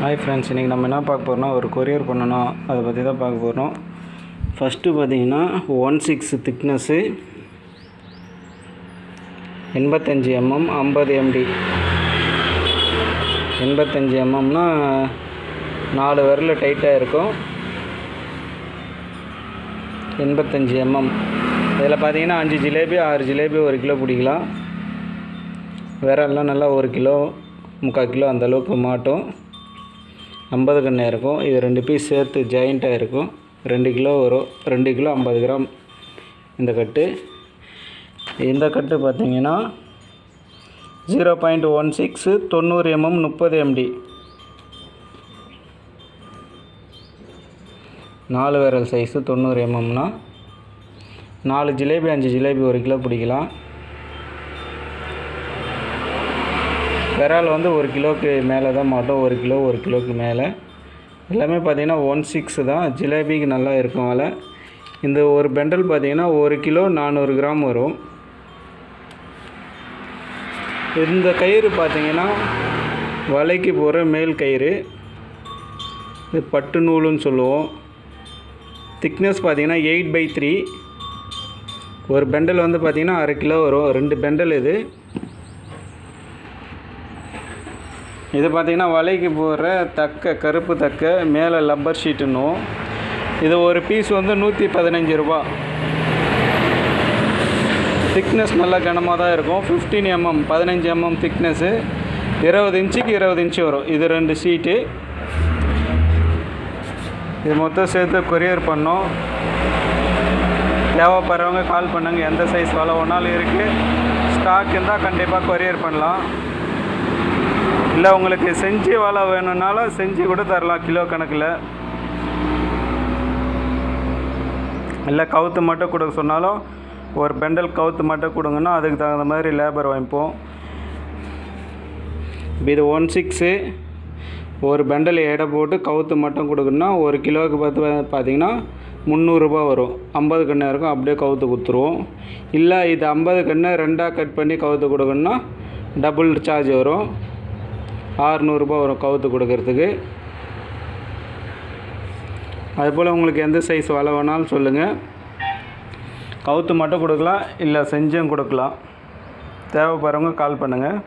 Hi friends, இன்றைக்கி நம்ம என்ன பார்க்க போகிறோம்னா ஒரு கொரியர் பண்ணணும், அதை பற்றி தான் பார்க்க போகிறோம். ஃபஸ்ட்டு பார்த்தீங்கன்னா 1/6 திக்னஸ்ஸு, 85 mm 50 MD. 85 mmனா 4 விரல் டைட்டாக இருக்கும். 85 mm இதில் பார்த்தீங்கன்னா 5 ஜிலேபி 6 ஜிலேபி 1 கிலோ பிடிக்கலாம். விரல்லாம் நல்லா 1 கிலோ 3/4 கிலோ அந்தளவுக்கு மாட்டோம். 50 கன்று இருக்கும். இது 2 பீஸ் சேர்த்து ஜாயிண்ட்டாக இருக்கும். 2 கிலோ வரும். 2 கிலோ 50 கிராம் இந்த கட்டு. இந்த கட்டு பார்த்திங்கன்னா 0.16 90 mm 30 MD. 4 விரல் சைஸு 90 mmனா 4 ஜிலேபி 5 ஜிலேபி 1 கிலோ பிடிக்கலாம். விரால் வந்து 1 கிலோவுக்கு மேலே தான் மாட்டோம். 1 கிலோ 1 கிலோவுக்கு மேலே எல்லாமே பார்த்திங்கன்னா 1/6 தான். ஜிலேபிக்கு நல்லா இருக்கும் விலை. இந்த ஒரு பெண்டல் பார்த்திங்கன்னா 1 கிலோ 400 கிராம் வரும். இந்த கயிறு பார்த்திங்கன்னா வலைக்கு போகிற மேல் கயிறு. இது பட்டு நூலுன்னு சொல்லுவோம். திக்னஸ் பார்த்திங்கன்னா 8/3. ஒரு பெண்டல் வந்து பார்த்திங்கன்னா 1/2 கிலோ வரும். 2 பெண்டல் இது. இது பார்த்திங்கன்னா வலைக்கு போடுற தக்க, கருப்பு தக்க, மேலே லப்பர் ஷீட்டுன்னும். இது ஒரு பீஸ் வந்து 115 ரூபா. திக்னஸ் நல்லா கனமாக தான் இருக்கும். 15 mm 15 mm திக்னஸ்ஸு. 20 இன்ச்சுக்கு 20 இன்ச்சு வரும். இது 2 ஷீட்டு. இது மொத்தம் சேர்த்து கொரியர் பண்ணோம். தேவைப்படுறவங்க கால் பண்ணுங்கள். எந்த சைஸ் வலை ஒன்றாலும் இருக்குது. ஸ்டாக் இருந்தால் கண்டிப்பாக கொரியர் பண்ணலாம். இல்லை உங்களுக்கு செஞ்சு வலை வேணும்னாலும் செஞ்சு கூட தரலாம் கிலோ கணக்கில். இல்லை கவுத்து மட்டும் கொடுக்க சொன்னாலும் ஒரு பெண்டல் கவுத்து மட்டும் கொடுங்கன்னா அதுக்கு தகுந்த மாதிரி லேபர் வாங்கிப்போம். இது 1/6 ஒரு பெண்டல் எடை போட்டு கவுத்து மட்டும் கொடுக்கணுன்னா 1 கிலோவுக்கு பார்த்திங்கன்னா 300 ரூபா வரும். 50 கன்று இருக்கும். அப்படியே கவுத்து கொடுத்துருவோம். இல்லை இது 50 கன்று 2ஆக கட் பண்ணி கவுத்து கொடுக்கணுன்னா டபுள் சார்ஜ் வரும். 600 ரூபா வரும் கவுத்து கொடுக்கறதுக்கு. அதுபோல் உங்களுக்கு எந்த சைஸ் வலை வேணாலும் சொல்லுங்கள். கவுத்து மட்டும் கொடுக்கலாம், இல்லை செஞ்சும் கொடுக்கலாம். தேவைப்படுறவங்க கால் பண்ணுங்கள்.